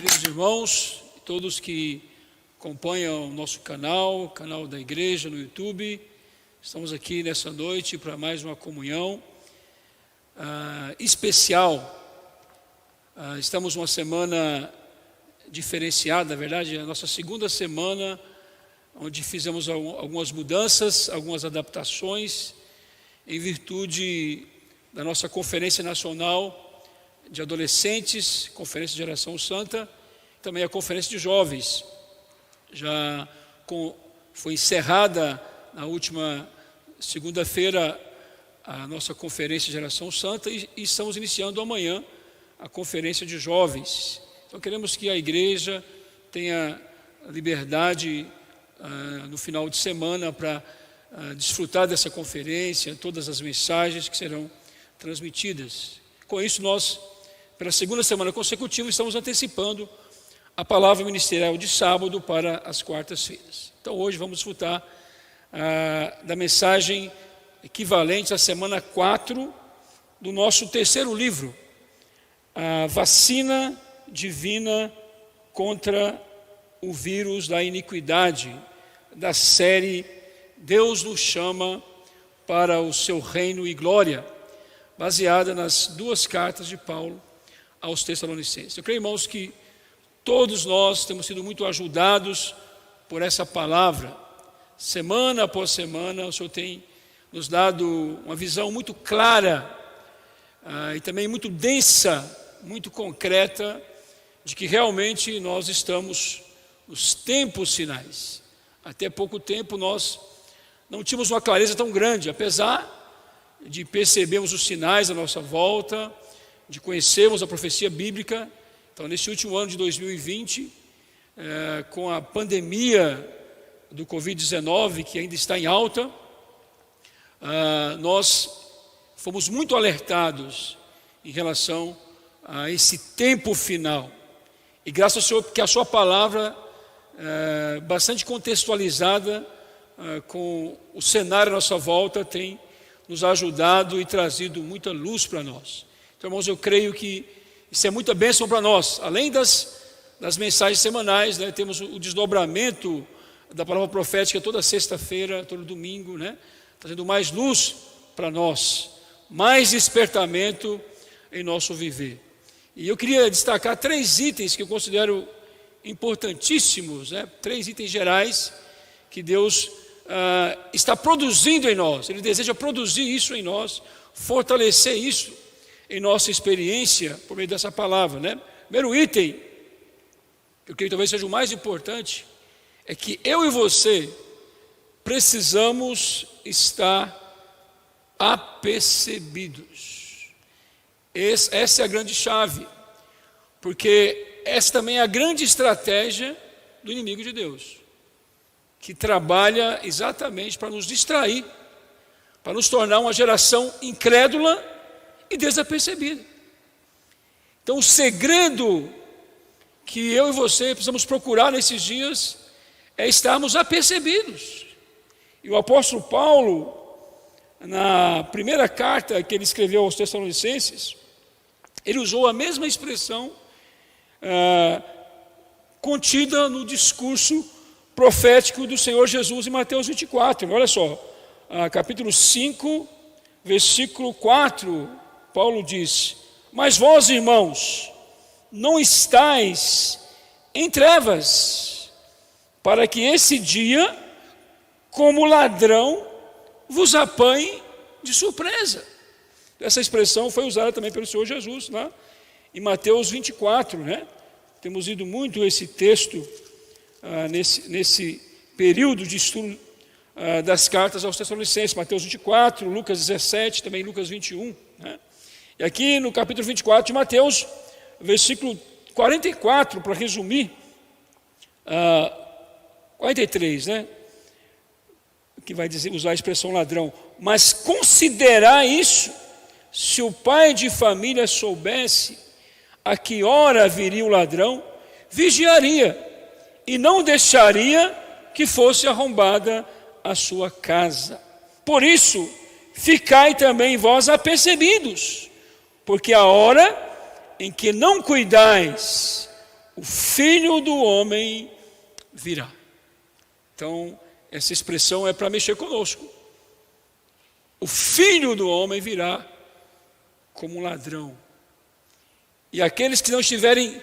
Queridos irmãos, todos que acompanham o nosso canal, o canal da igreja no YouTube, estamos aqui nessa noite para mais uma comunhão especial. Estamos numa semana diferenciada, na verdade, a nossa segunda semana, onde fizemos algumas mudanças, algumas adaptações, em virtude da nossa Conferência Nacional de Adolescentes, Conferência de Geração Santa, também a Conferência de Jovens. Foi encerrada na última segunda-feira a nossa Conferência de Geração Santa e estamos iniciando amanhã a Conferência de Jovens. Então queremos que a igreja tenha liberdade no final de semana para desfrutar dessa conferência, todas as mensagens que serão transmitidas. Com isso, nós, pela segunda semana consecutiva, estamos antecipando a palavra ministerial de sábado para as quartas-feiras. Então hoje vamos desfrutar da mensagem equivalente à semana 4 do nosso terceiro livro, a vacina divina contra o vírus da iniquidade, da série Deus nos chama para o seu reino e glória, baseada nas duas cartas de Paulo aos Tessalonicenses. Eu creio, irmãos, que todos nós temos sido muito ajudados por essa palavra. Semana após semana, o Senhor tem nos dado uma visão muito clara e também muito densa, muito concreta, de que realmente nós estamos nos tempos finais. Até pouco tempo nós não tínhamos uma clareza tão grande, apesar de percebermos os sinais à nossa volta, de conhecermos a profecia bíblica. Então, nesse último ano de 2020, com a pandemia do Covid-19, que ainda está em alta, nós fomos muito alertados em relação a esse tempo final. E graças ao Senhor, que a sua palavra, bastante contextualizada com o cenário à nossa volta, tem nos ajudado e trazido muita luz para nós. Então, irmãos, eu creio que isso é muita bênção para nós. Além das mensagens semanais, né, temos o desdobramento da palavra profética toda sexta-feira, todo domingo, né, trazendo mais luz para nós, mais despertamento em nosso viver. E eu queria destacar 3 itens que eu considero importantíssimos, né, 3 itens gerais que Deus está produzindo em nós. Ele deseja produzir isso em nós, fortalecer isso em nossa experiência por meio dessa palavra, né? Primeiro item, que eu creio que talvez seja o mais importante, é que eu e você precisamos estar apercebidos. Essa é a grande chave, porque essa também é a grande estratégia do inimigo de Deus, que trabalha exatamente para nos distrair, para nos tornar uma geração incrédula e desapercebida. Então, o segredo que eu e você precisamos procurar nesses dias é estarmos apercebidos. E o apóstolo Paulo, na primeira carta que ele escreveu aos Tessalonicenses, ele usou a mesma expressão contida no discurso profético do Senhor Jesus em Mateus 24. Olha só, capítulo 5, versículo 4, Paulo diz: mas vós, irmãos, não estáis em trevas, para que esse dia, como ladrão, vos apanhe de surpresa. Essa expressão foi usada também pelo Senhor Jesus lá em Mateus 24, né? Temos lido muito esse texto nesse período de estudo das cartas aos Tessalonicenses, Mateus 24, Lucas 17, também Lucas 21, né? E aqui no capítulo 24 de Mateus, versículo 44, para resumir, 43, né? Que vai usar a expressão ladrão. Mas considerar isso, se o pai de família soubesse a que hora viria o ladrão, vigiaria e não deixaria que fosse arrombada a sua casa. Por isso, ficai também vós apercebidos, porque a hora em que não cuidais, o Filho do Homem virá. Então, essa expressão é para mexer conosco. O Filho do Homem virá como um ladrão. E aqueles que não estiverem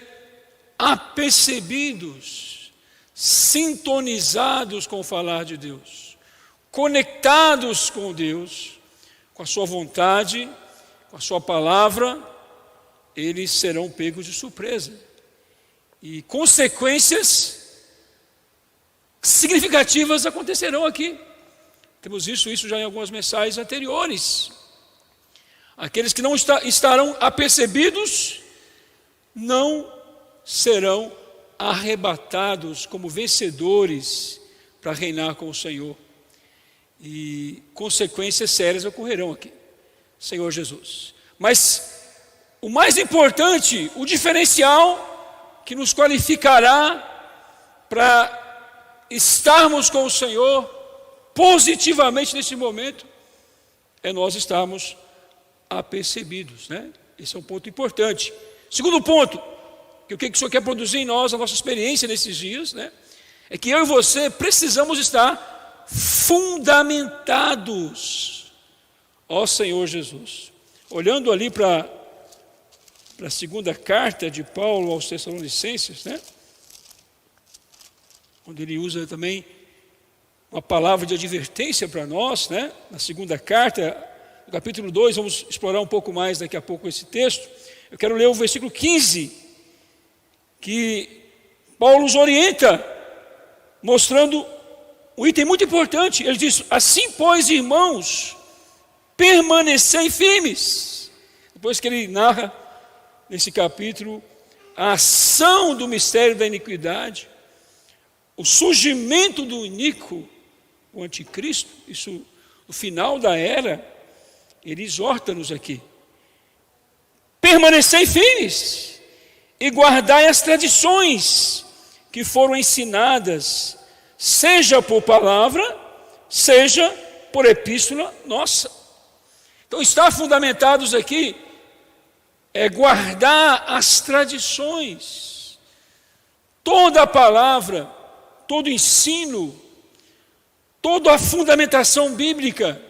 apercebidos, sintonizados com o falar de Deus, conectados com Deus, com a sua vontade, com a sua palavra, eles serão pegos de surpresa. E consequências significativas acontecerão aqui. Temos visto isso já em algumas mensagens anteriores. Aqueles que não estarão apercebidos não serão arrebatados como vencedores para reinar com o Senhor. E consequências sérias ocorrerão aqui, Senhor Jesus. Mas o mais importante, o diferencial que nos qualificará para estarmos com o Senhor positivamente nesse momento, é nós estarmos apercebidos, né? Esse é um ponto importante. Segundo ponto, que o que o Senhor quer produzir em nós, a nossa experiência nesses dias, né? É que eu e você precisamos estar fundamentados, ó Senhor Jesus. Olhando ali para a segunda carta de Paulo aos Tessalonicenses, né? Onde ele usa também uma palavra de advertência para nós, né? Na segunda carta, no capítulo 2, vamos explorar um pouco mais daqui a pouco esse texto. Eu quero ler o versículo 15, que Paulo nos orienta, mostrando um item muito importante. Ele diz: assim, pois, irmãos, permanecei firmes. Depois que ele narra nesse capítulo a ação do mistério da iniquidade, o surgimento do iníquo, o anticristo, isso no final da era, ele exorta-nos aqui: permanecei firmes e guardai as tradições que foram ensinadas, seja por palavra, seja por epístola nossa. Então, estar fundamentados aqui é guardar as tradições. Toda a palavra, todo o ensino, toda a fundamentação bíblica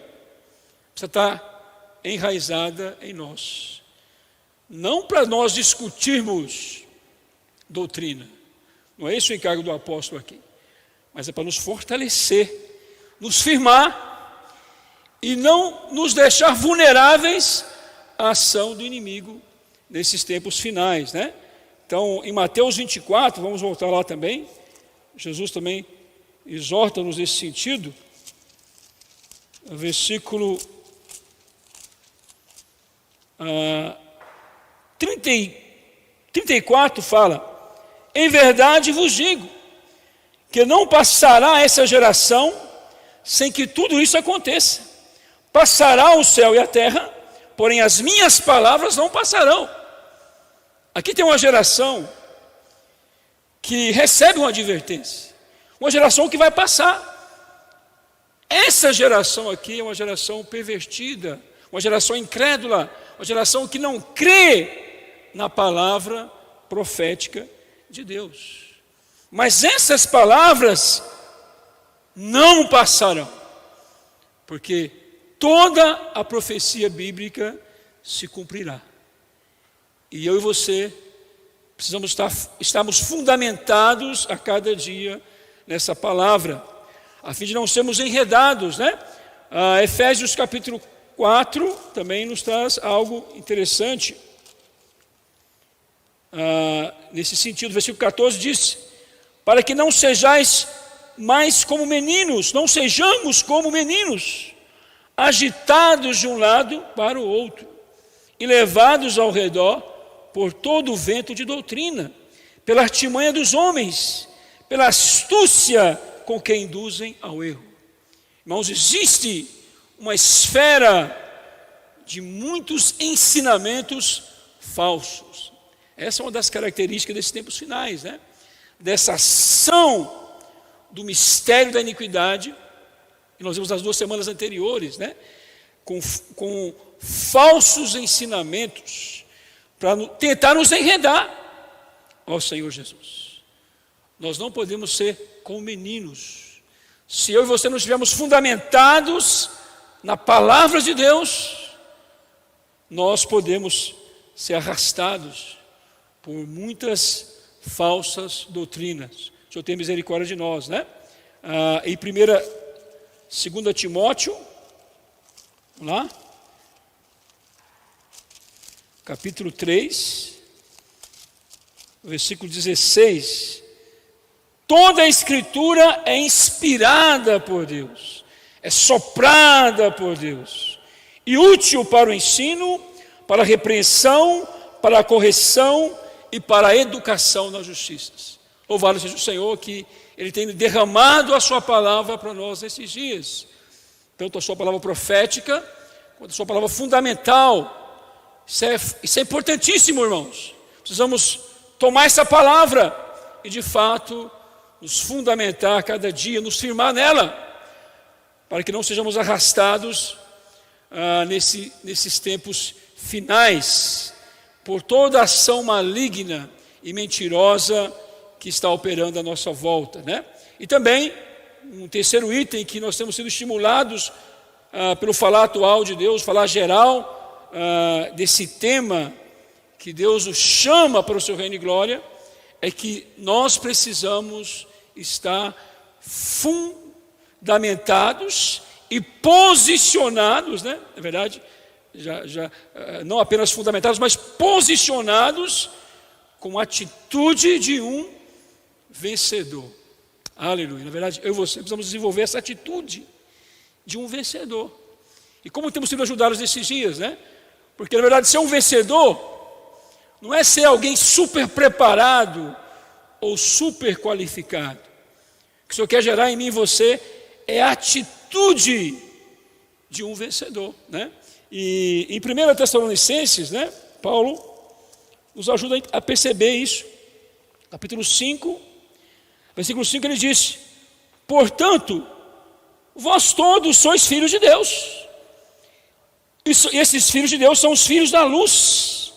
precisa estar enraizada em nós. Não para nós discutirmos doutrina, não é esse o encargo do apóstolo aqui, mas é para nos fortalecer, nos firmar e não nos deixar vulneráveis à ação do inimigo nesses tempos finais, né? Então, em Mateus 24, vamos voltar lá também, Jesus também exorta-nos nesse sentido, no versículo 34 fala: em verdade vos digo, que não passará essa geração sem que tudo isso aconteça. Passará o céu e a terra, porém as minhas palavras não passarão. Aqui tem uma geração que recebe uma advertência, uma geração que vai passar. Essa geração aqui é uma geração pervertida, uma geração incrédula, uma geração que não crê na palavra profética de Deus. Mas essas palavras não passarão, porque toda a profecia bíblica se cumprirá. E eu e você precisamos estarmos fundamentados a cada dia nessa palavra, a fim de não sermos enredados, né? Efésios capítulo 4 também nos traz algo interessante. Nesse sentido, versículo 14 diz: para que não sejais mais como meninos, não sejamos como meninos, agitados de um lado para o outro e levados ao redor por todo o vento de doutrina, pela artimanha dos homens, pela astúcia com que induzem ao erro. Irmãos, existe uma esfera de muitos ensinamentos falsos. Essa é uma das características desses tempos finais, né? Dessa ação do mistério da iniquidade, que nós vimos nas 2 semanas anteriores, né? Com falsos ensinamentos, para tentar nos enredar, ó Senhor Jesus. Nós não podemos ser como meninos. Se eu e você não estivermos fundamentados na palavra de Deus, nós podemos ser arrastados por muitas falsas doutrinas. O Senhor tem misericórdia de nós, né? Em 2 Timóteo, vamos lá, capítulo 3, versículo 16. Toda a Escritura é inspirada por Deus, é soprada por Deus, e útil para o ensino, para a repreensão, para a correção e para a educação nas justiças. Louvado seja o Senhor que Ele tem derramado a sua palavra para nós nesses dias. Tanto a sua palavra profética, quanto a sua palavra fundamental. Isso é importantíssimo, irmãos. Precisamos tomar essa palavra e, de fato, nos fundamentar cada dia, nos firmar nela, para que não sejamos arrastados nesses tempos finais, por toda ação maligna e mentirosa que está operando à nossa volta, né? E também, um terceiro item que nós temos sido estimulados pelo falar atual de Deus, falar geral desse tema que Deus nos chama para o seu reino e glória, é que nós precisamos estar fundamentados e posicionados, né? Na verdade, não apenas fundamentados, mas posicionados com a atitude de um vencedor. Aleluia. Na verdade, eu e você precisamos desenvolver essa atitude de um vencedor. E como temos sido ajudados nesses dias, né? Porque, na verdade, ser um vencedor não é ser alguém super preparado ou super qualificado. O que o Senhor quer gerar em mim e você é a atitude de um vencedor, né? E em 1 Tessalonicenses, né, Paulo nos ajuda a perceber isso. Capítulo 5, versículo 5, ele disse: portanto, vós todos sois filhos de Deus. E esses filhos de Deus são os filhos da luz,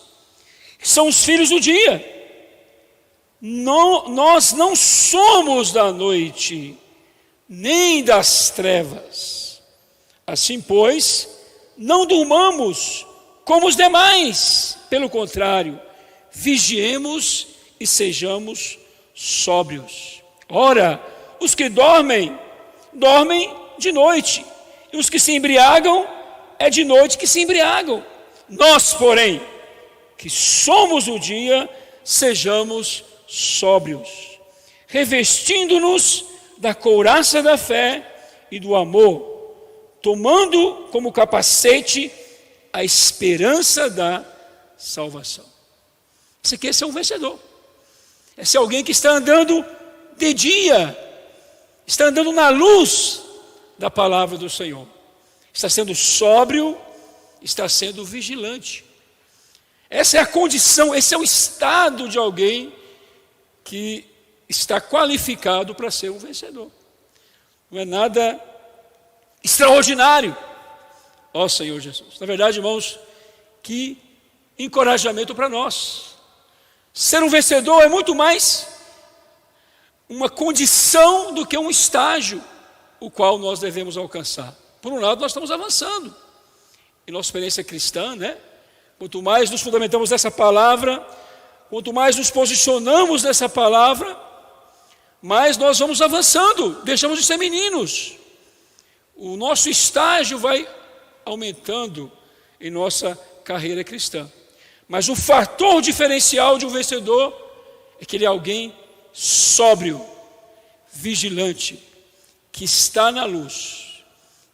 são os filhos do dia. Nós não somos da noite, nem das trevas. Assim, pois, não durmamos como os demais. Pelo contrário, vigiemos e sejamos sóbrios. Ora, os que dormem, dormem de noite, e os que se embriagam, é de noite que se embriagam. Nós, porém, que somos o dia, sejamos sóbrios, revestindo-nos da couraça da fé e do amor, tomando como capacete a esperança da salvação. Esse aqui é um vencedor. Esse é alguém que está andando de dia, está andando na luz da palavra do Senhor. Está sendo sóbrio, está sendo vigilante. Essa é a condição, esse é o estado de alguém que está qualificado para ser um vencedor. Não é nada extraordinário, ó Senhor Jesus. Na verdade, irmãos, que encorajamento para nós. Ser um vencedor é muito mais uma condição do que um estágio, o qual nós devemos alcançar. Por um lado, nós estamos avançando em nossa experiência cristã, né? Quanto mais nos fundamentamos nessa palavra, quanto mais nos posicionamos nessa palavra, mais nós vamos avançando, deixamos de ser meninos. O nosso estágio vai aumentando em nossa carreira cristã. Mas o fator diferencial de um vencedor é que ele é alguém sóbrio, vigilante, que está na luz,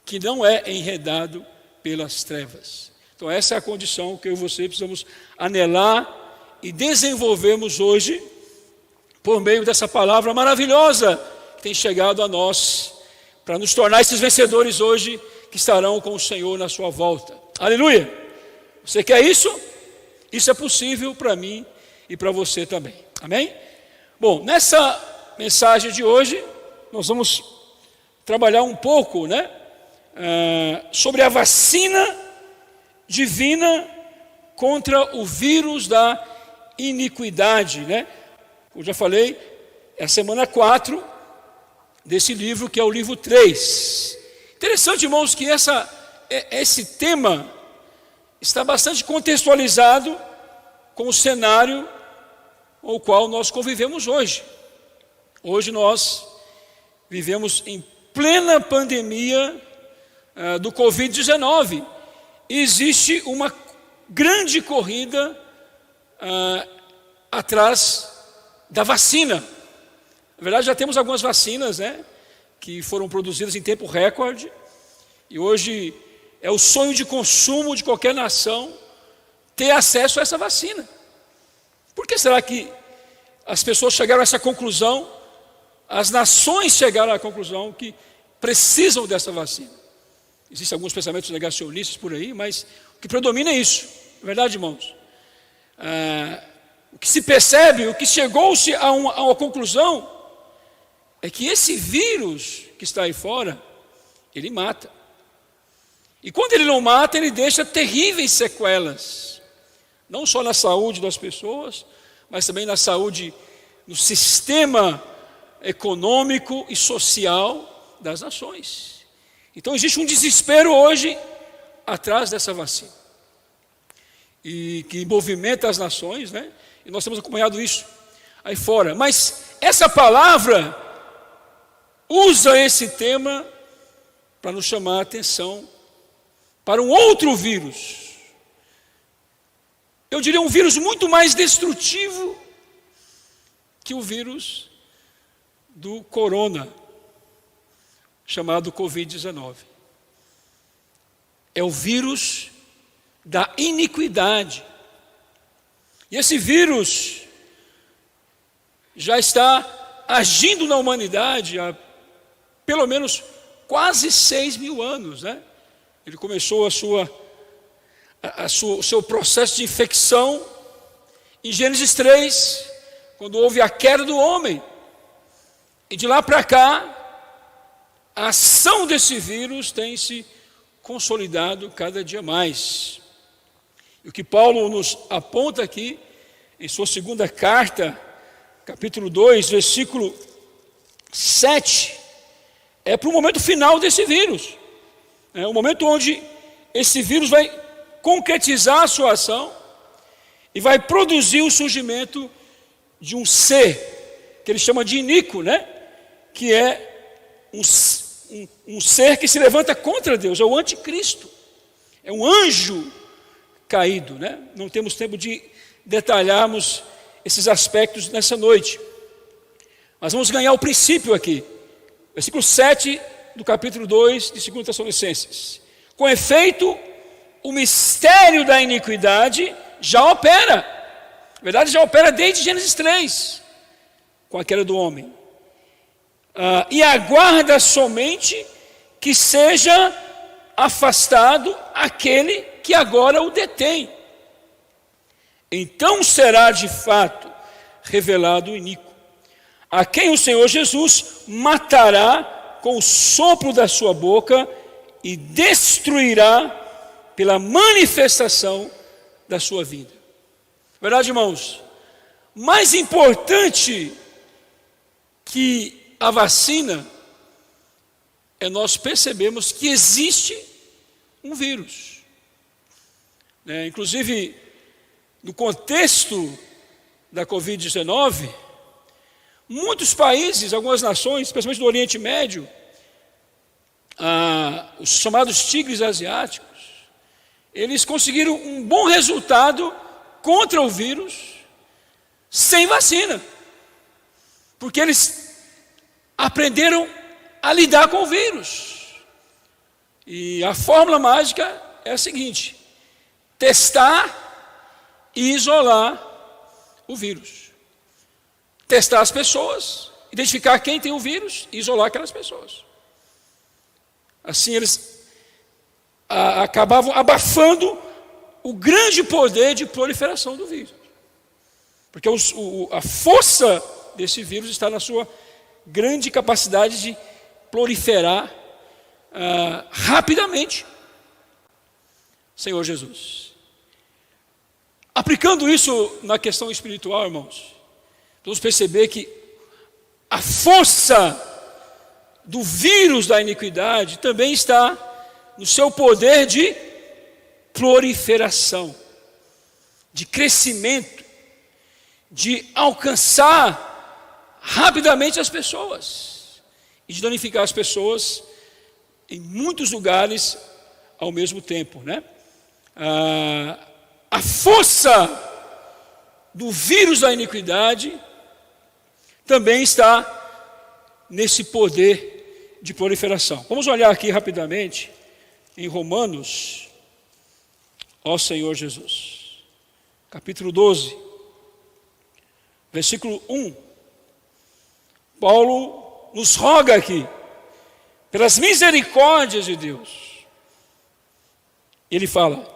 que não é enredado pelas trevas. Então essa é a condição que eu e você precisamos anelar e desenvolvermos hoje, por meio dessa palavra maravilhosa que tem chegado a nós, para nos tornar esses vencedores hoje, que estarão com o Senhor na sua volta. Aleluia! Você quer isso? Isso é possível para mim e para você também. Amém? Bom, nessa mensagem de hoje, nós vamos trabalhar um pouco, né, sobre a vacina divina contra o vírus da iniquidade, né? Como já falei, é a semana 4 desse livro, que é o livro 3. Interessante, irmãos, que esse tema está bastante contextualizado com o cenário com o qual nós convivemos hoje. Hoje nós vivemos em plena pandemia do Covid-19. E existe uma grande corrida atrás da vacina. Na verdade, já temos algumas vacinas, né, que foram produzidas em tempo recorde. E hoje é o sonho de consumo de qualquer nação ter acesso a essa vacina. Por que será que as pessoas chegaram a essa conclusão? As nações chegaram à conclusão que precisam dessa vacina. Existem alguns pensamentos negacionistas por aí, mas o que predomina é isso. É verdade, irmãos? O que se percebe, o que chegou-se a uma conclusão, é que esse vírus que está aí fora, ele mata. E quando ele não mata, ele deixa terríveis sequelas. Não só na saúde das pessoas, mas também na saúde, no sistema econômico e social das nações. Então existe um desespero hoje atrás dessa vacina. E que movimenta as nações, né? E nós temos acompanhado isso aí fora. Mas essa palavra usa esse tema para nos chamar a atenção para um outro vírus. Eu diria um vírus muito mais destrutivo que o vírus do corona, chamado Covid-19. É o vírus da iniquidade. E esse vírus já está agindo na humanidade há pelo menos quase 6.000 anos, né? Ele começou o seu processo de infecção em Gênesis 3, quando houve a queda do homem. E de lá para cá, a ação desse vírus tem se consolidado cada dia mais. E o que Paulo nos aponta aqui, em sua segunda carta, capítulo 2, versículo 7, é para o momento final desse vírus. É o momento onde esse vírus vai concretizar a sua ação e vai produzir o surgimento de um ser, que ele chama de iníquo, né? Que é um ser que se levanta contra Deus, é o anticristo, é um anjo caído, né? Não temos tempo de detalharmos esses aspectos nessa noite, mas vamos ganhar o princípio aqui. Versículo 7 do capítulo 2 de 2 Tessalonicenses. Com efeito, o mistério da iniquidade já opera. Na verdade, já opera desde Gênesis 3, com a queda do homem. E aguarda somente que seja afastado aquele que agora o detém. Então será de fato revelado o iníquo, a quem o Senhor Jesus matará com o sopro da sua boca e destruirá pela manifestação da sua vida. Verdade, irmãos? Mais importante que a vacina é nós percebemos que existe um vírus. Inclusive, no contexto da Covid-19, muitos países, algumas nações, especialmente do Oriente Médio, os chamados tigres asiáticos, eles conseguiram um bom resultado contra o vírus sem vacina, porque eles aprenderam a lidar com o vírus. E a fórmula mágica é a seguinte: testar e isolar o vírus. Testar as pessoas, identificar quem tem o vírus e isolar aquelas pessoas. Assim eles acabavam abafando o grande poder de proliferação do vírus. Porque a força desse vírus está na sua grande capacidade de proliferar rapidamente. Senhor Jesus. Aplicando isso na questão espiritual, irmãos, Vamos perceber que a força do vírus da iniquidade também está no seu poder de proliferação, de crescimento, de alcançar rapidamente as pessoas e de danificar as pessoas em muitos lugares ao mesmo tempo, né? A força do vírus da iniquidade também está nesse poder de proliferação. Vamos olhar aqui rapidamente em Romanos, ó Senhor Jesus, capítulo 12, versículo 1. Paulo nos roga aqui, pelas misericórdias de Deus. Ele fala: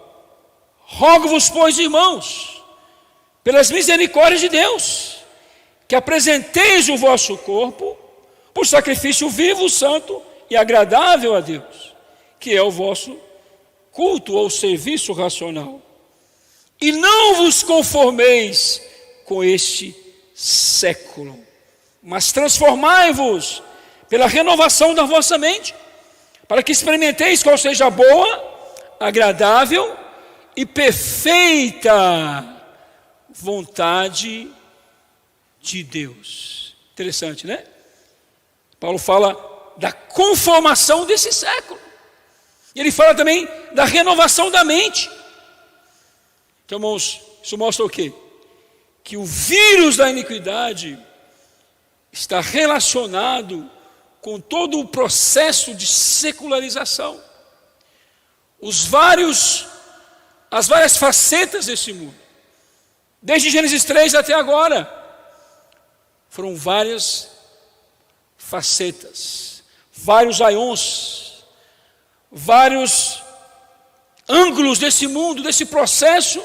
rogo-vos, pois, irmãos, pelas misericórdias de Deus, que apresenteis o vosso corpo por sacrifício vivo, santo e agradável a Deus, que é o vosso culto ou serviço racional. E não vos conformeis com este século, mas transformai-vos pela renovação da vossa mente, para que experimenteis qual seja a boa, agradável e perfeita vontade de Deus. Interessante, né? Paulo fala da conformação desse século. E ele fala também da renovação da mente. Então, irmãos, isso mostra o quê? Que o vírus da iniquidade está relacionado com todo o processo de secularização. As várias facetas desse mundo. Desde Gênesis 3 até agora, foram várias facetas, vários aions, vários ângulos desse mundo, desse processo,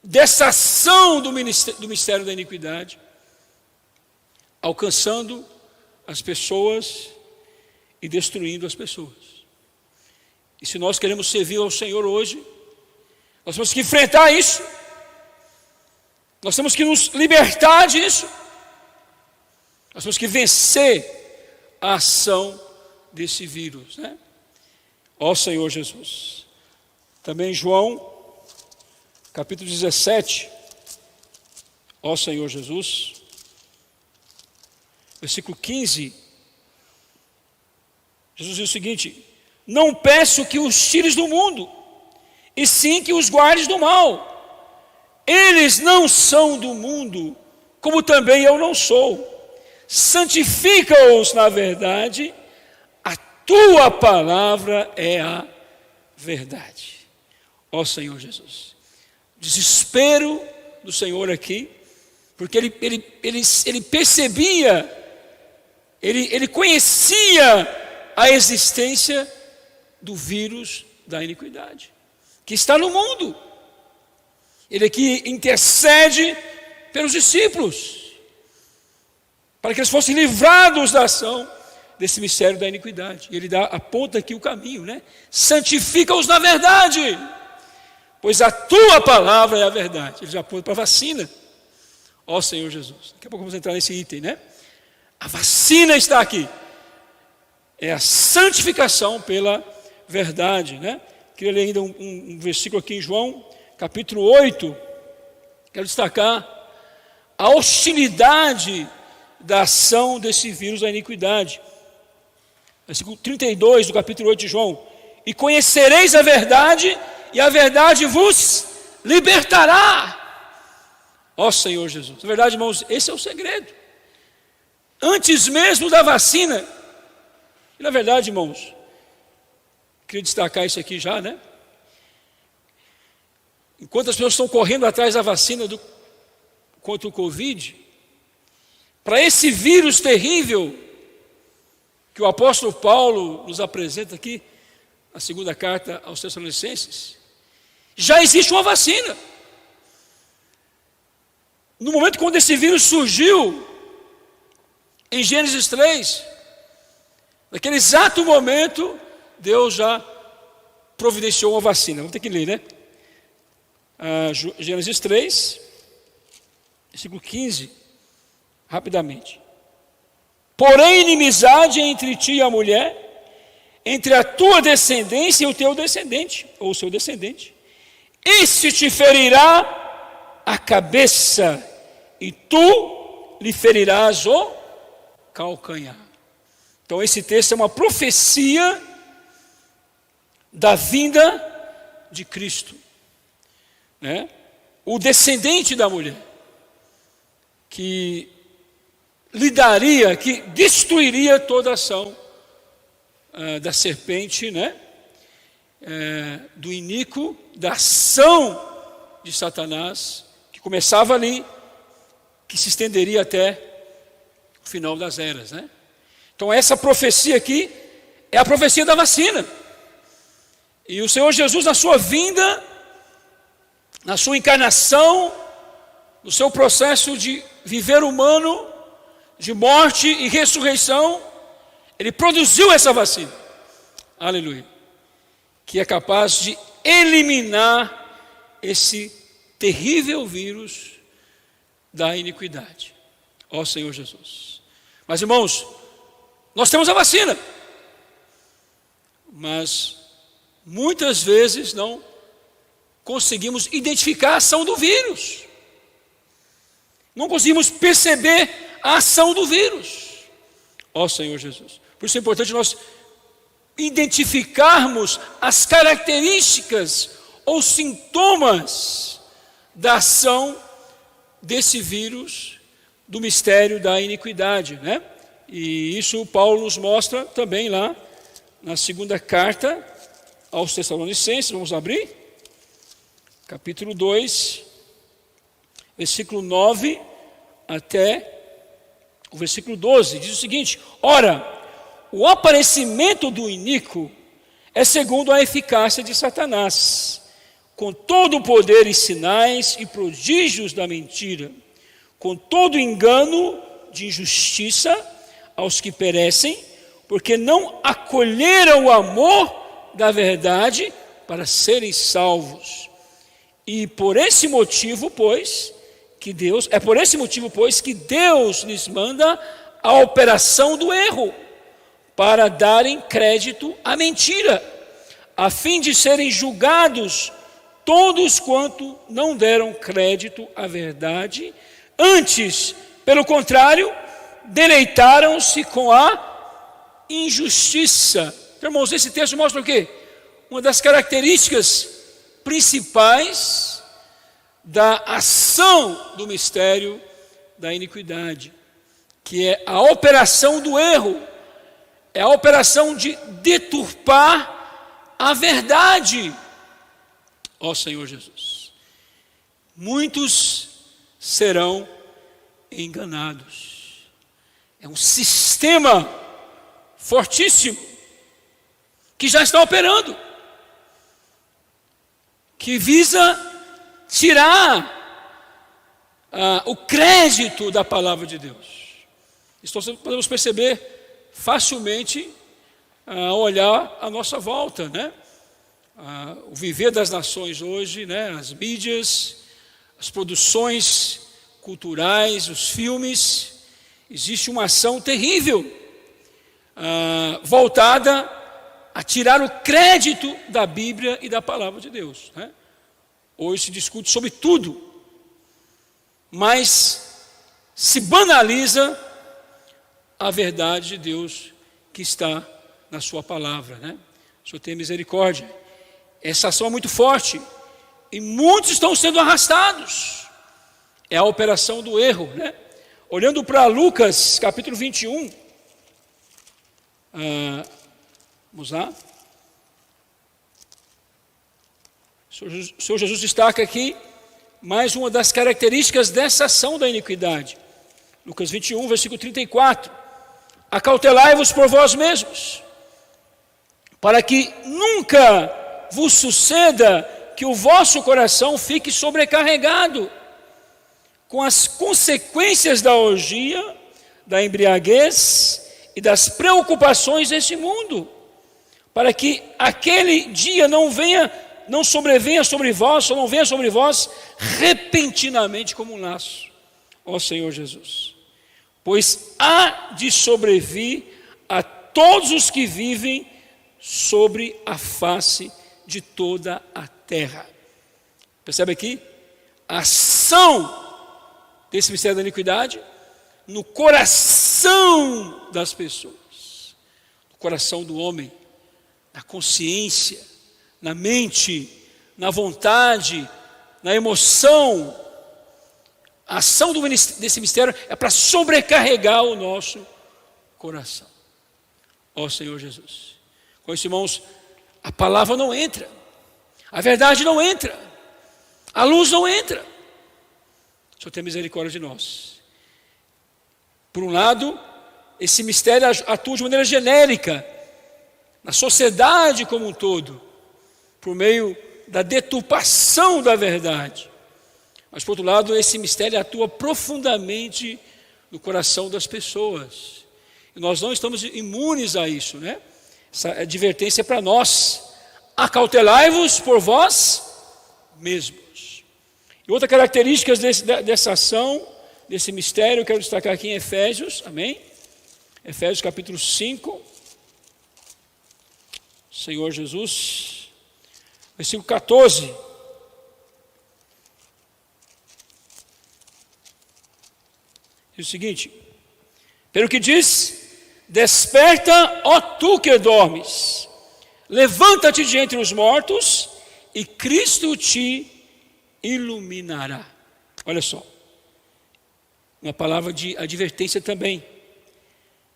dessa ação do mistério da iniquidade, alcançando as pessoas e destruindo as pessoas. E se nós queremos servir ao Senhor hoje, nós temos que enfrentar isso, nós temos que nos libertar disso, nós temos que vencer a ação desse vírus, né? Ó Senhor Jesus. Também João, capítulo 17, ó Senhor Jesus, versículo 15, Jesus diz o seguinte: não peço que os tires do mundo, e sim que os guardes do mal. Eles não são do mundo, como também eu não sou. Santifica-os na verdade, a tua palavra é a verdade. Ó Senhor Jesus. Desespero do Senhor aqui, porque ele percebia, ele conhecia a existência do vírus da iniquidade, que está no mundo. Ele aqui intercede pelos discípulos, para que eles fossem livrados da ação desse mistério da iniquidade. E ele aponta aqui o caminho, né? Santifica-os na verdade, pois a tua palavra é a verdade. Ele já aponta para a vacina. Ó Senhor Jesus. Daqui a pouco vamos entrar nesse item, né? A vacina está aqui. É a santificação pela verdade, né? Queria ler ainda um versículo aqui em João, capítulo 8. Quero destacar a hostilidade da ação desse vírus da iniquidade. Versículo 32 do capítulo 8 de João. E conhecereis a verdade, e a verdade vos libertará. Ó Senhor Jesus. Na verdade, irmãos, esse é o segredo. Antes mesmo da vacina. E na verdade, irmãos, queria destacar isso aqui já, né? Enquanto as pessoas estão correndo atrás da vacina contra o Covid, para esse vírus terrível que o apóstolo Paulo nos apresenta aqui, na segunda carta aos Tessalonicenses, já existe uma vacina. No momento quando esse vírus surgiu, em Gênesis 3, naquele exato momento, Deus já providenciou uma vacina. Vamos ter que ler, né? Gênesis 3, versículo 15, rapidamente. Porém, inimizade entre ti e a mulher, entre a tua descendência e o teu descendente, ou o seu descendente. Este te ferirá a cabeça, e tu lhe ferirás o calcanhar. Então esse texto é uma profecia da vinda de Cristo, né? O descendente da mulher, que lidaria, que destruiria toda a ação da serpente, né? Do iníquo, da ação de Satanás, que começava ali, que se estenderia até o final das eras, né? Então essa profecia aqui é a profecia da vacina. E o Senhor Jesus, na sua vinda, na sua encarnação, no seu processo de viver humano, de morte e ressurreição, ele produziu essa vacina, aleluia, que é capaz de eliminar esse terrível vírus da iniquidade. Ó Senhor Jesus. Mas irmãos, nós temos a vacina, mas muitas vezes não conseguimos identificar a ação do vírus, não conseguimos perceber a ação do vírus. Ó Senhor Jesus. Por isso é importante nós identificarmos as características ou sintomas da ação desse vírus, do mistério da iniquidade, né? E isso Paulo nos mostra também lá na segunda carta aos Tessalonicenses. Vamos abrir, capítulo 2, versículo 9 até o versículo 12, diz o seguinte: ora, o aparecimento do iníquo é segundo a eficácia de Satanás, com todo o poder e sinais e prodígios da mentira, com todo engano de injustiça aos que perecem, porque não acolheram o amor da verdade para serem salvos. E por esse motivo, pois, que Deus lhes manda a operação do erro, para darem crédito à mentira, a fim de serem julgados todos quanto não deram crédito à verdade, antes, pelo contrário, deleitaram-se com a injustiça. Então, irmãos, esse texto mostra o quê? Uma das características principais da ação do mistério da iniquidade, que é a operação do erro, é a operação de deturpar a verdade. Ó Senhor Jesus, muitos serão enganados. É um sistema fortíssimo que já está operando, que visa tirar o crédito da palavra de Deus. Isso nós podemos perceber facilmente ao olhar à nossa volta, né? O viver das nações hoje, né? As mídias, as produções culturais, os filmes, existe uma ação terrível voltada a tirar o crédito da Bíblia e da palavra de Deus, né? Hoje se discute sobre tudo, mas se banaliza a verdade de Deus que está na sua palavra, né? O Senhor tem misericórdia. Essa ação é muito forte e muitos estão sendo arrastados. É a operação do erro, né? Olhando para Lucas capítulo 21, vamos lá. O Senhor Jesus destaca aqui mais uma das características dessa ação da iniquidade. Lucas 21, versículo 34. Acautelai-vos por vós mesmos, para que nunca vos suceda que o vosso coração fique sobrecarregado com as consequências da orgia, da embriaguez e das preocupações deste mundo, para que aquele dia não sobrevenha sobre vós, ou não venha sobre vós repentinamente como um laço. ó Senhor Jesus. Pois há de sobrevir a todos os que vivem sobre a face de toda a terra. Percebe aqui? A ação desse mistério da iniquidade no coração das pessoas, no coração do homem, na consciência, na mente, na vontade, na emoção. A ação desse mistério é para sobrecarregar o nosso coração. Ó Senhor Jesus. Com isso, irmãos, a palavra não entra, a verdade não entra, a luz não entra. O Senhor tem misericórdia de nós. Por um lado, esse mistério atua de maneira genérica na sociedade como um todo, por meio da deturpação da verdade. Mas, por outro lado, esse mistério atua profundamente no coração das pessoas. E nós não estamos imunes a isso, né? Essa advertência é para nós. Acautelai-vos por vós mesmos. E outra característica dessa ação, desse mistério, eu quero destacar aqui em Efésios, amém? Efésios capítulo 5. Senhor Jesus, versículo 14. Diz o seguinte: pelo que diz, desperta, ó tu que dormes, levanta-te de entre os mortos, e Cristo te iluminará. Olha só, uma palavra de advertência também.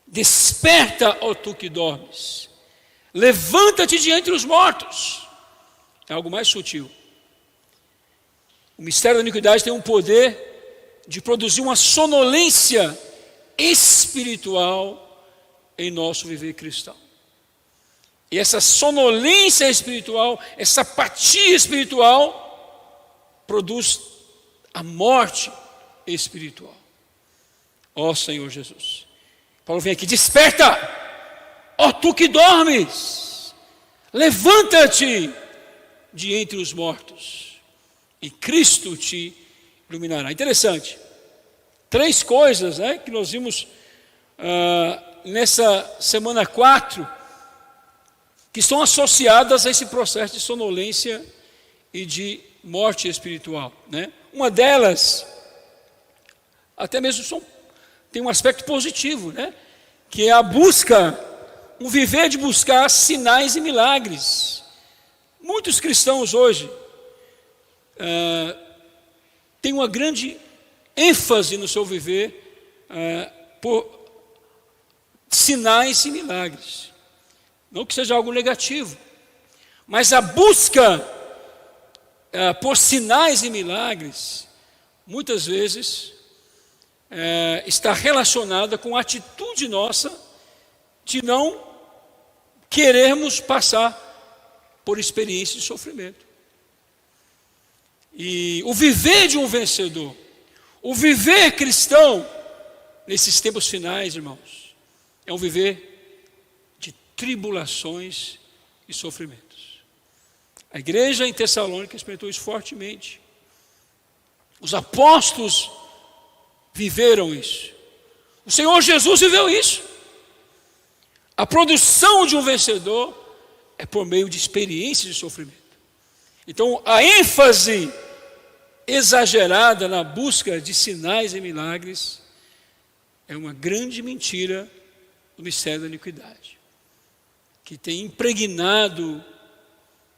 Desperta, ó tu que dormes, levanta-te de entre os mortos. É algo mais sutil. O mistério da iniquidade tem um poder de produzir uma sonolência espiritual em nosso viver cristão. E essa sonolência espiritual, essa apatia espiritual, produz a morte espiritual. Ó Senhor Jesus. Paulo vem aqui: desperta, ó tu que dormes, levanta-te de entre os mortos, e Cristo te iluminará. Interessante. 3 coisas, né, que nós vimos nessa semana 4, que estão associadas a esse processo de sonolência e de morte espiritual, né? Uma delas, até mesmo tem um aspecto positivo, né? Que é a busca, um viver de buscar sinais e milagres. Muitos cristãos hoje têm uma grande ênfase no seu viver por sinais e milagres. Não que seja algo negativo, mas a busca por sinais e milagres, muitas vezes, está relacionada com a atitude nossa de não querermos passar por experiências de sofrimento. E o viver de um vencedor, o viver cristão, nesses tempos finais, irmãos, é um viver de tribulações e sofrimentos. A igreja em Tessalônica experimentou isso fortemente. Os apóstolos viveram isso. O Senhor Jesus viveu isso. A produção de um vencedor é por meio de experiências de sofrimento. Então, a ênfase exagerada na busca de sinais e milagres é uma grande mentira do mistério da iniquidade, que tem impregnado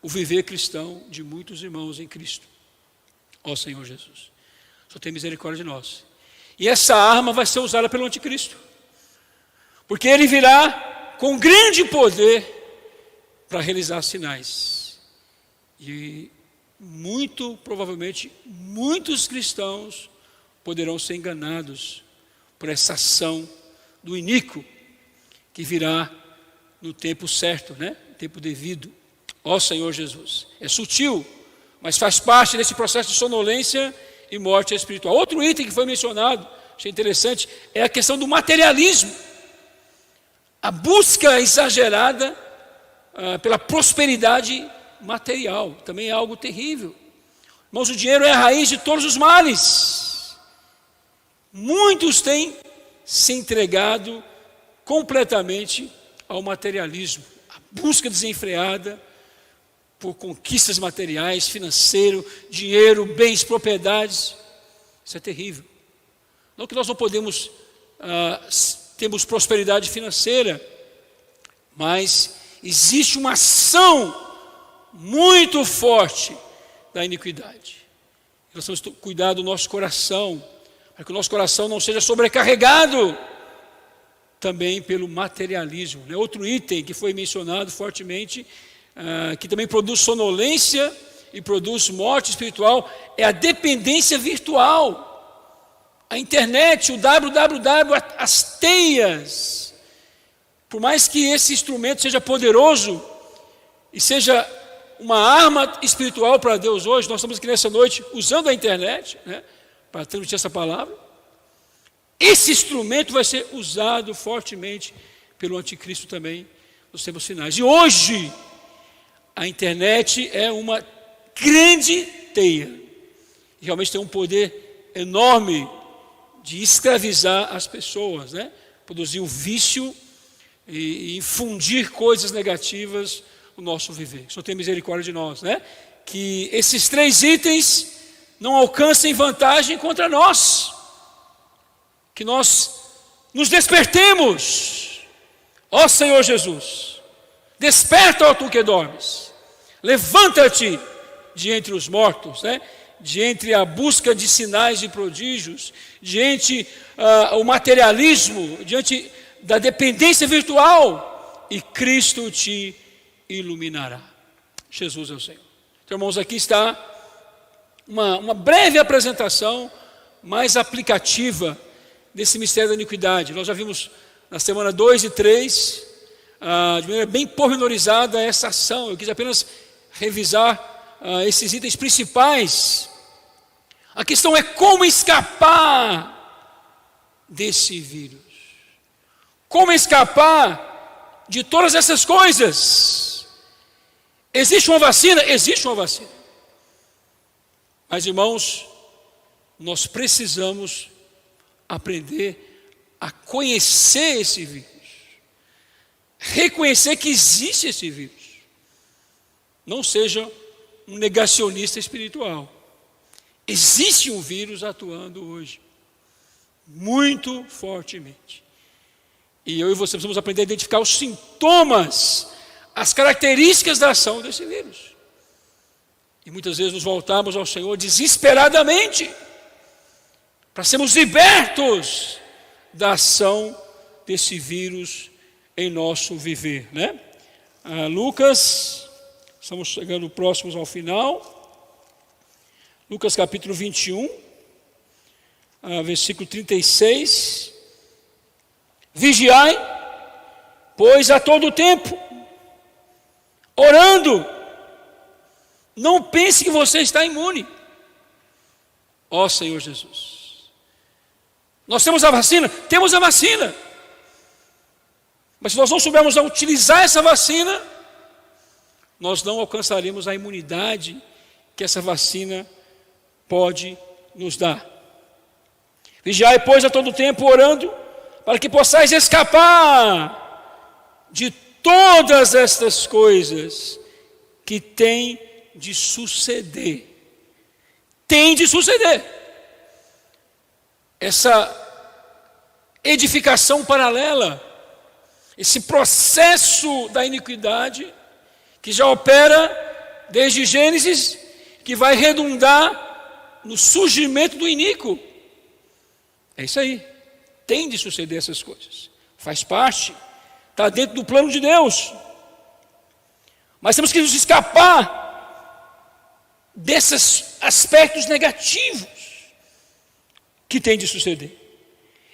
o viver cristão de muitos irmãos em Cristo. Ó Senhor Jesus, só tem misericórdia de nós. E essa arma vai ser usada pelo anticristo, porque ele virá com grande poder para realizar sinais. E muito provavelmente muitos cristãos poderão ser enganados por essa ação do iníquo que virá no tempo certo, né? No tempo devido. Ó Senhor Jesus, é sutil, mas faz parte desse processo de sonolência e morte espiritual. Outro item que foi mencionado, achei interessante, é a questão do materialismo. A busca exagerada pela prosperidade material, também é algo terrível. Irmãos, o dinheiro é a raiz de todos os males. Muitos têm se entregado completamente ao materialismo, à busca desenfreada por conquistas materiais, financeiro, dinheiro, bens, propriedades. Isso é terrível. Não que nós não podemos termos prosperidade financeira, mas existe uma ação muito forte da iniquidade. Nós temos que cuidar do nosso coração, para que o nosso coração não seja sobrecarregado também pelo materialismo. Outro item que foi mencionado fortemente, que também produz sonolência e produz morte espiritual, é a dependência virtual. A internet, o www, as teias. Por mais que esse instrumento seja poderoso e seja uma arma espiritual para Deus hoje, nós estamos aqui nessa noite usando a internet, para transmitir essa palavra. Esse instrumento vai ser usado fortemente pelo anticristo também nos tempos finais. E hoje, a internet é uma grande teia. E realmente tem um poder enorme de escravizar as pessoas, produzir o vício e infundir coisas negativas no nosso viver. Que o Senhor tenha misericórdia de nós, que esses 3 itens não alcancem vantagem contra nós, que nós nos despertemos. Ó Senhor Jesus, desperta, ó tu que dormes, levanta-te de entre os mortos, de entre a busca de sinais e prodígios, diante o materialismo, diante da dependência virtual, e Cristo te iluminará. Jesus é o Senhor. Então, irmãos, aqui está uma breve apresentação mais aplicativa desse mistério da iniquidade. Nós já vimos na semana 2 e 3, de maneira bem pormenorizada, essa ação. Eu quis apenas revisar esses itens principais. A questão é como escapar desse vírus. Como escapar de todas essas coisas? Existe uma vacina? Existe uma vacina. Mas, irmãos, nós precisamos aprender a conhecer esse vírus. Reconhecer que existe esse vírus. Não seja um negacionista espiritual. Existe um vírus atuando hoje, muito fortemente. E eu e você precisamos aprender a identificar os sintomas, as características da ação desse vírus. E muitas vezes nos voltamos ao Senhor desesperadamente, para sermos libertos da ação desse vírus em nosso viver, Lucas, estamos chegando próximos ao final. Lucas capítulo 21, versículo 36. Vigiai, pois a todo tempo, orando. Não pense que você está imune. Ó Senhor Jesus. Nós temos a vacina? Temos a vacina. Mas se nós não soubermos utilizar essa vacina, nós não alcançaremos a imunidade que essa vacina pode nos dar. Vigiai, pois, a todo tempo orando, para que possais escapar de todas estas coisas que têm de suceder. Tem de suceder. Essa edificação paralela, esse processo da iniquidade, que já opera desde Gênesis, que vai redundar no surgimento do iníquo. É isso aí. Tem de suceder essas coisas. Faz parte. Está dentro do plano de Deus. Mas temos que nos escapar desses aspectos negativos que tem de suceder.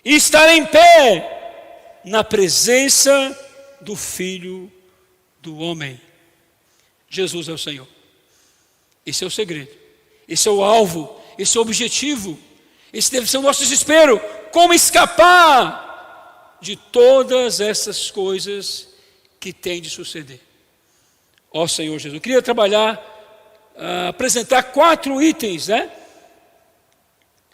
E estar em pé na presença do Filho do homem. Jesus é o Senhor. Esse é o segredo. Esse é o alvo. Esse é o objetivo. Esse deve ser o nosso desespero. Como escapar de todas essas coisas que tem de suceder. Ó Senhor Jesus. Eu queria trabalhar, apresentar 4 itens,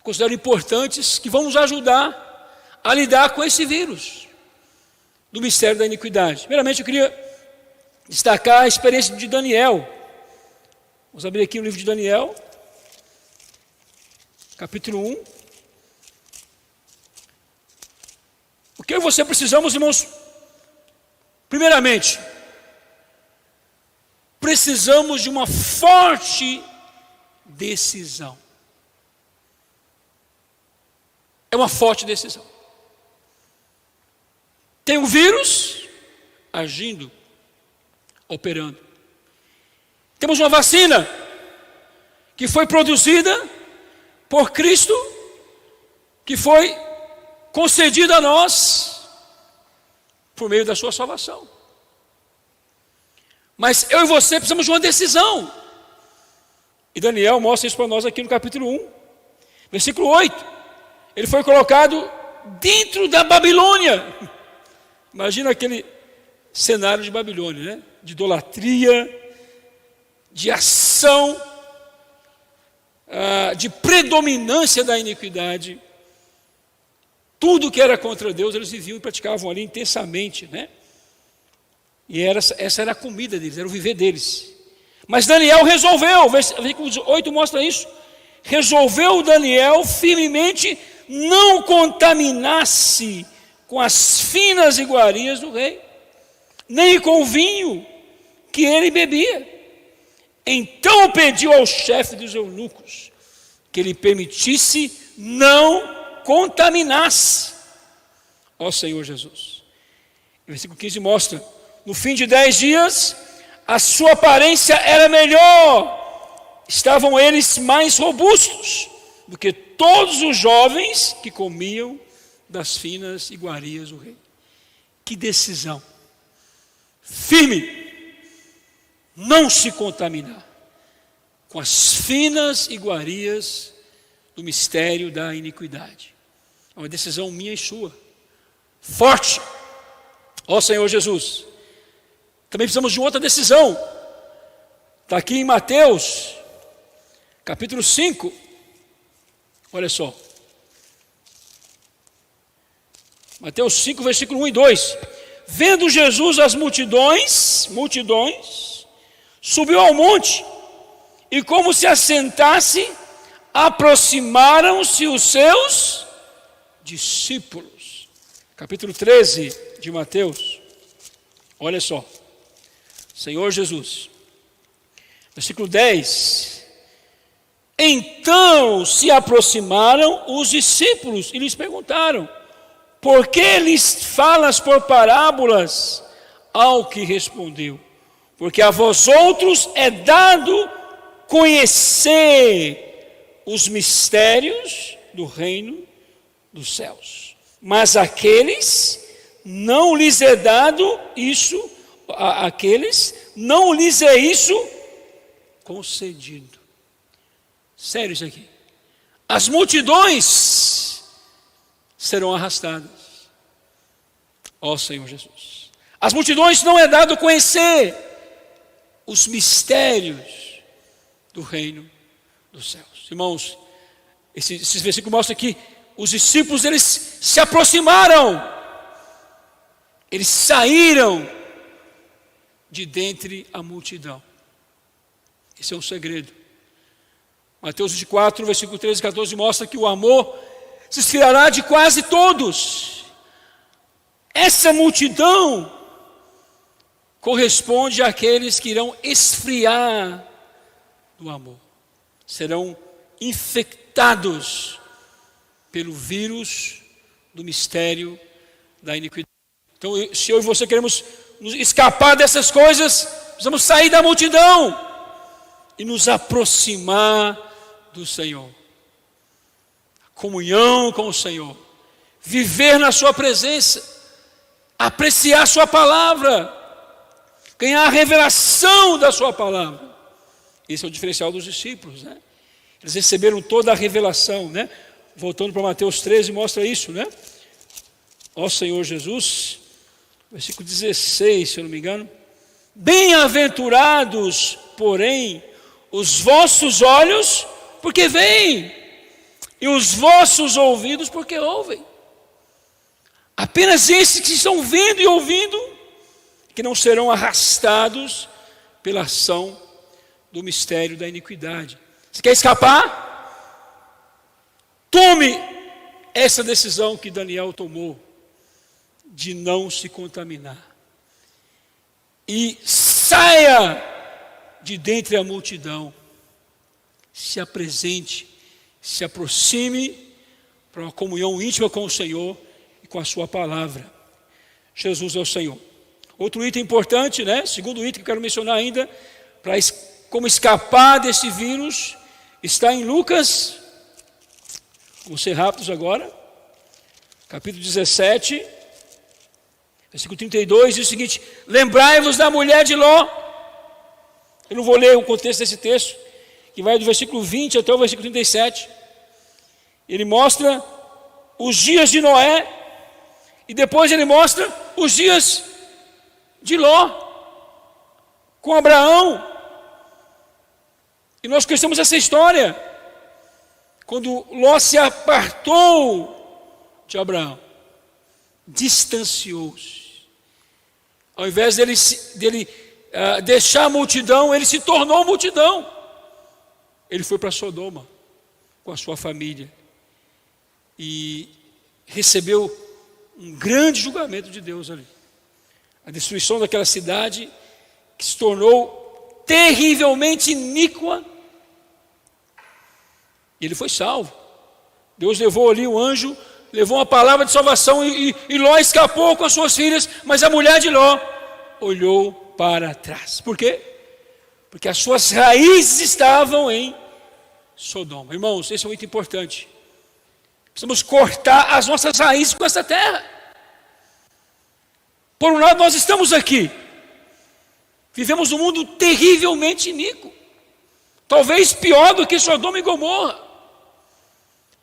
considero importantes, que vão nos ajudar a lidar com esse vírus do mistério da iniquidade. Primeiramente, eu queria destacar a experiência de Daniel. Vamos abrir aqui o livro de Daniel, capítulo 1. O que eu e você precisamos, irmãos? Primeiramente, precisamos de uma forte decisão. É uma forte decisão. Tem um vírus agindo, operando. Temos uma vacina que foi produzida por Cristo, que foi concedida a nós por meio da sua salvação. Mas eu e você precisamos de uma decisão. E Daniel mostra isso para nós aqui no capítulo 1, versículo 8. Ele foi colocado dentro da Babilônia. Imagina aquele cenário de Babilônia, né? De idolatria, de ação, de predominância da iniquidade. Tudo que era contra Deus, eles viviam e praticavam ali intensamente, né? E essa era a comida deles, era o viver deles. Mas Daniel resolveu, versículo 8 mostra isso. Resolveu Daniel firmemente não contaminar-se com as finas iguarias do rei, nem com o vinho que ele bebia. Então pediu ao chefe dos eunucos que ele permitisse não contaminar-se. Ó Senhor Jesus. O versículo 15 mostra: no fim de 10 dias, a sua aparência era melhor, estavam eles mais robustos do que todos os jovens que comiam das finas iguarias do rei. Que decisão firme, não se contaminar com as finas iguarias do mistério da iniquidade. É uma decisão minha e sua, forte. Ó Senhor Jesus. Também precisamos de outra decisão. Está aqui em Mateus, capítulo 5. Olha só. Mateus 5, versículo 1 e 2. Vendo Jesus as multidões, subiu ao monte, e como se assentasse, aproximaram-se os seus discípulos. Capítulo 13 de Mateus. Olha só. Senhor Jesus. Versículo 10. Então se aproximaram os discípulos e lhes perguntaram: por que lhes falas por parábolas? Ao que respondeu: porque a vós outros é dado conhecer os mistérios do reino dos céus, mas aqueles não lhes é dado isso, aqueles não lhes é isso concedido. Sério isso aqui. As multidões serão arrastadas. Ó Senhor Jesus. As multidões não é dado conhecer os mistérios do reino dos céus. Irmãos, esses versículos mostram que os discípulos, eles se aproximaram, eles saíram de dentre a multidão. Esse é um segredo. Mateus 24, versículo 13 e 14 mostra que o amor se esfriará de quase todos. Essa multidão corresponde àqueles que irão esfriar do amor. Serão infectados pelo vírus do mistério da iniquidade. Então, se eu e você queremos escapar dessas coisas, precisamos sair da multidão e nos aproximar do Senhor. Comunhão com o Senhor, viver na sua presença, apreciar a sua palavra, ganhar a revelação da sua palavra. Esse é o diferencial dos discípulos, né? Eles receberam toda a revelação, né? Voltando para Mateus 13, mostra isso, né? Ó Senhor Jesus, versículo 16, se eu não me engano. Bem-aventurados, porém, os vossos olhos, porque veem, e os vossos ouvidos porque ouvem. Apenas esses que estão vendo e ouvindo, que não serão arrastados pela ação do mistério da iniquidade. Você quer escapar? Tome essa decisão que Daniel tomou, de não se contaminar. E saia de dentre a multidão, se apresente, se aproxime para uma comunhão íntima com o Senhor e com a sua palavra. Jesus é o Senhor. Outro item importante, segundo item que eu quero mencionar ainda, para como escapar desse vírus, está em Lucas, vamos ser rápidos agora, capítulo 17, versículo 32, diz o seguinte: lembrai-vos da mulher de Ló. Eu não vou ler o contexto desse texto, que vai do versículo 20 até o versículo 37. Ele mostra os dias de Noé, e depois ele mostra os dias de Ló, com Abraão. E nós conhecemos essa história, quando Ló se apartou de Abraão, distanciou-se. Ao invés dele deixar a multidão, ele se tornou multidão. Ele foi para Sodoma com a sua família e recebeu um grande julgamento de Deus ali. A destruição daquela cidade que se tornou terrivelmente iníqua. E ele foi salvo. Deus levou ali o anjo, levou uma palavra de salvação e Ló escapou com as suas filhas, mas a mulher de Ló olhou para trás. Por quê? Porque as suas raízes estavam em Sodoma. Irmãos, esse é muito importante. Precisamos cortar as nossas raízes com essa terra. Por um lado, nós estamos aqui, vivemos um mundo terrivelmente iníquo, talvez pior do que Sodoma e Gomorra.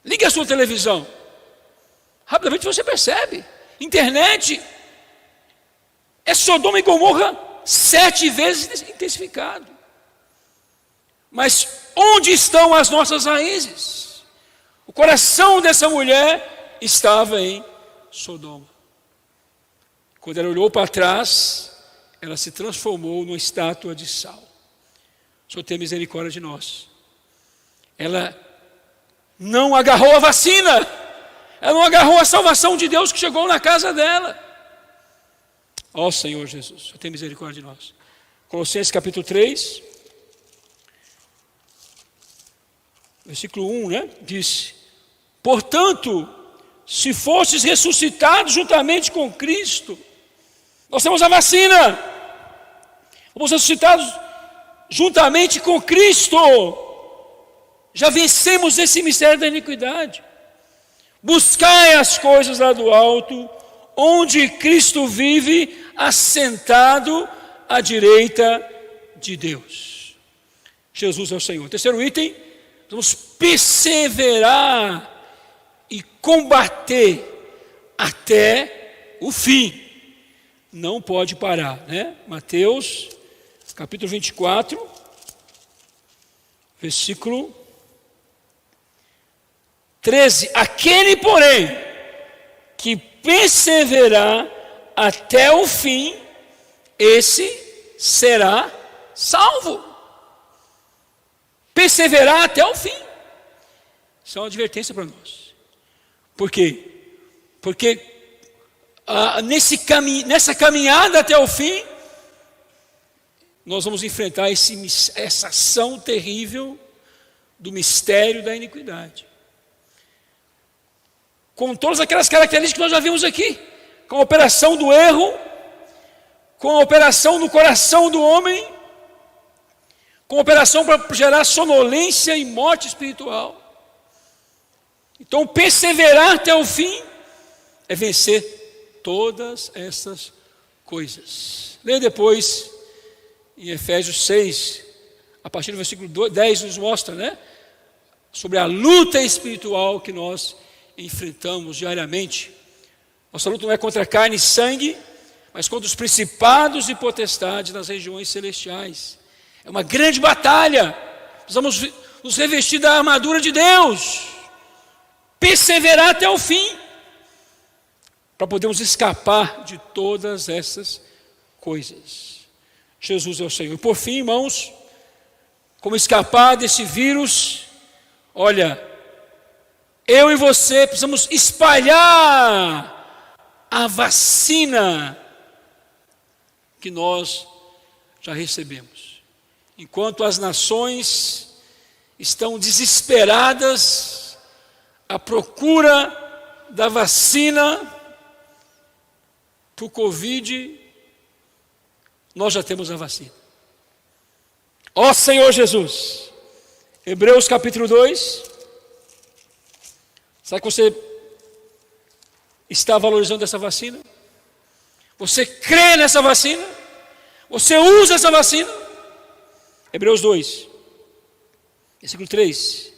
Ligue a sua televisão, rapidamente você percebe, internet, é Sodoma e Gomorra 7 vezes intensificado. Mas onde estão as nossas raízes? O coração dessa mulher estava em Sodoma. Quando ela olhou para trás, ela se transformou numa estátua de sal. O Senhor tem misericórdia de nós. Ela não agarrou a vacina, ela não agarrou a salvação de Deus que chegou na casa dela. Ó Senhor Jesus, o Senhor tem misericórdia de nós. Colossenses capítulo 3, versículo 1, diz: portanto, se fostes ressuscitados juntamente com Cristo, nós temos a vacina, fomos ressuscitados juntamente com Cristo, já vencemos esse mistério da iniquidade. Buscai as coisas lá do alto, onde Cristo vive, assentado à direita de Deus. Jesus é o Senhor. Terceiro item, vamos perseverar e combater até o fim. Não pode parar, Mateus, capítulo 24, versículo 13. Aquele, porém, que perseverar até o fim, esse será salvo. Perseverar até o fim. Isso é uma advertência para nós. Por quê? Porque nessa caminhada até o fim, nós vamos enfrentar essa ação terrível do mistério da iniquidade. Com todas aquelas características que nós já vimos aqui, com a operação do erro, com a operação no coração do homem, com a operação para gerar sonolência e morte espiritual. Então, perseverar até o fim é vencer todas essas coisas. Leia depois em Efésios 6, a partir do versículo 10, nos mostra, sobre a luta espiritual que nós enfrentamos diariamente. Nossa luta não é contra carne e sangue, mas contra os principados e potestades nas regiões celestiais. É uma grande batalha. Precisamos nos revestir da armadura de Deus, perseverar até o fim, para podermos escapar de todas essas coisas. Jesus é o Senhor. E por fim, irmãos, como escapar desse vírus? Olha, eu e você precisamos espalhar a vacina que nós já recebemos. Enquanto as nações estão desesperadas à procura da vacina para o Covid, nós já temos a vacina. Ó Senhor Jesus, Hebreus capítulo 2, será que você está valorizando essa vacina? Você crê nessa vacina? Você usa essa vacina? Hebreus 2, versículo 3.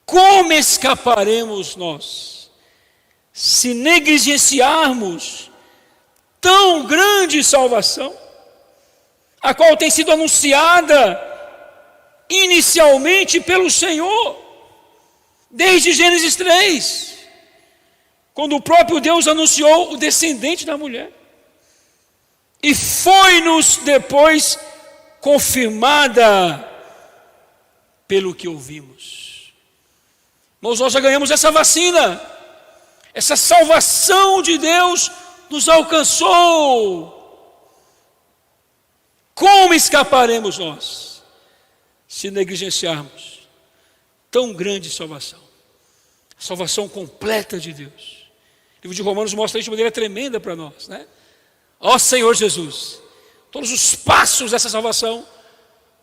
Como escaparemos nós se negligenciarmos tão grande salvação, a qual tem sido anunciada inicialmente pelo Senhor, desde Gênesis 3, quando o próprio Deus anunciou o descendente da mulher, e foi-nos depois confirmada pelo que ouvimos. Nós já ganhamos essa vacina, essa salvação de Deus nos alcançou. Como escaparemos nós se negligenciarmos tão grande salvação? A salvação completa de Deus. O livro de Romanos mostra isso de maneira tremenda para nós, né? Ó Senhor Jesus, todos os passos dessa salvação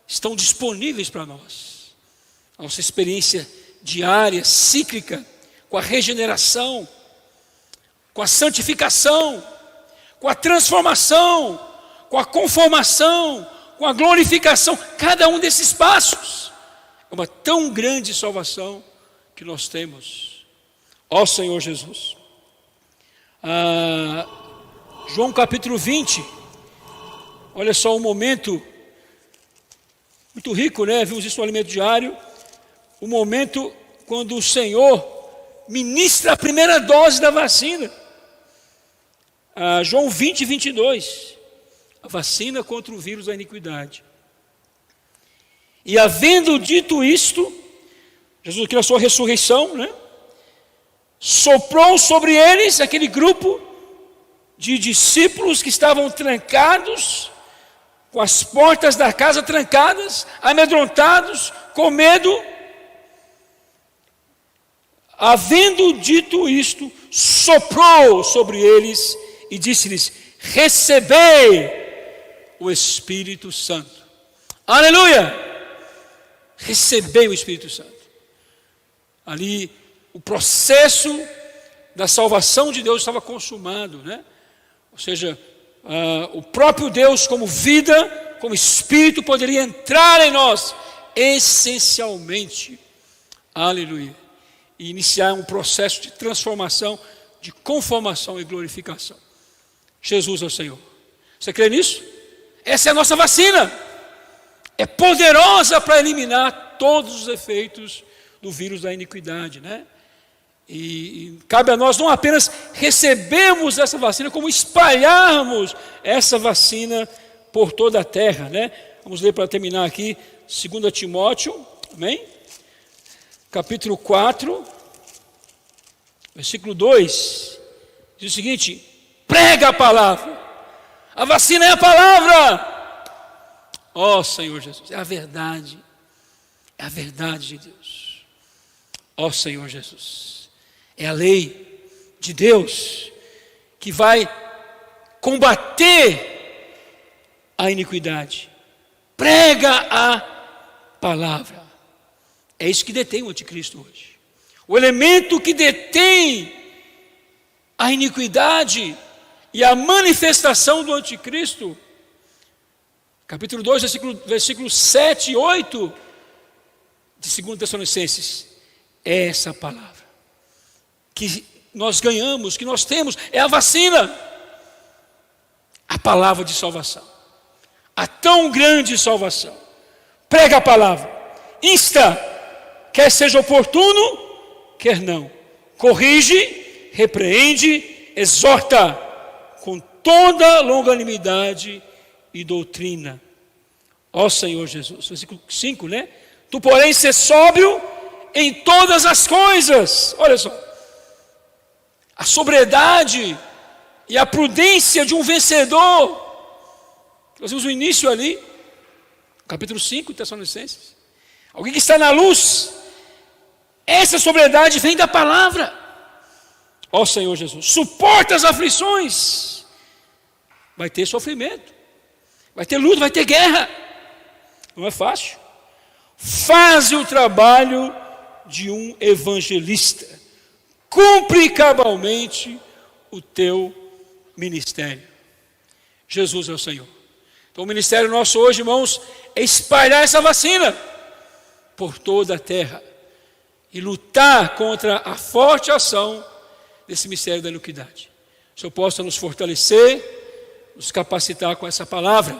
estão disponíveis para nós. A nossa experiência diária, cíclica, com a regeneração, com a santificação, com a transformação, com a conformação, com a glorificação, cada um desses passos é uma tão grande salvação que nós temos. Ó Senhor Jesus. João capítulo 20, olha só um momento muito rico, né? Vimos isso no alimento diário, o momento quando o Senhor ministra a primeira dose da vacina. João 20, 22, a vacina contra o vírus da iniquidade. E havendo dito isto, Jesus aqui na sua ressurreição, né, soprou sobre eles aquele grupo de discípulos que estavam trancados, com as portas da casa trancadas, amedrontados, com medo. Havendo dito isto, soprou sobre eles e disse-lhes: recebei o Espírito Santo. Aleluia! Recebei o Espírito Santo. Ali o processo da salvação de Deus estava consumado, né? Ou seja, o próprio Deus como vida, como Espírito, poderia entrar em nós essencialmente. Aleluia! E iniciar um processo de transformação, de conformação e glorificação. Jesus é o Senhor. Você crê nisso? Essa é a nossa vacina. É poderosa para eliminar todos os efeitos do vírus da iniquidade, né? E cabe a nós não apenas recebermos essa vacina, como espalharmos essa vacina por toda a terra, né? Vamos ler para terminar aqui, 2 Timóteo, amém? Capítulo 4, versículo 2, diz o seguinte: prega a palavra, a vacina é a palavra. Ó Senhor Jesus, é a verdade de Deus. Ó Senhor Jesus, é a lei de Deus que vai combater a iniquidade. Prega a palavra. É isso que detém o anticristo hoje. O elemento que detém a iniquidade e a manifestação do anticristo, capítulo 2, versículos 7 e 8 de 2 Tessalonicenses, é essa palavra que nós ganhamos, que nós temos, é a vacina, a palavra de salvação, a tão grande salvação. Prega a palavra, insta, quer seja oportuno, quer não. Corrige, repreende, exorta com toda longanimidade e doutrina. Ó Senhor Jesus. Versículo 5, né? Tu, porém, ser sóbrio em todas as coisas. Olha só. A sobriedade e a prudência de um vencedor. Nós vimos o início ali, capítulo 5 de Tessalonicenses. Alguém que está na luz. Essa sobriedade vem da palavra. Ó Senhor Jesus, suporta as aflições. Vai ter sofrimento, vai ter luta, vai ter guerra. Não é fácil. Faz o trabalho de um evangelista. Cumpre cabalmente o teu ministério. Jesus é o Senhor. Então o ministério nosso hoje, irmãos, é espalhar essa vacina por toda a terra e lutar contra a forte ação desse mistério da iniquidade. O Senhor possa nos fortalecer, nos capacitar com essa palavra.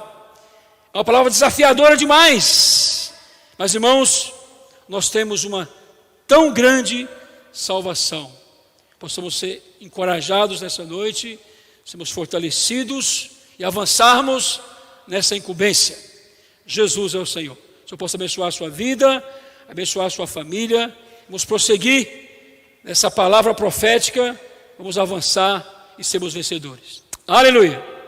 É uma palavra desafiadora demais. Mas, irmãos, nós temos uma tão grande salvação. Possamos ser encorajados nessa noite, sermos fortalecidos e avançarmos nessa incumbência. Jesus é o Senhor. O Senhor possa abençoar a sua vida, abençoar a sua família. Vamos prosseguir nessa palavra profética, vamos avançar e sermos vencedores. Aleluia!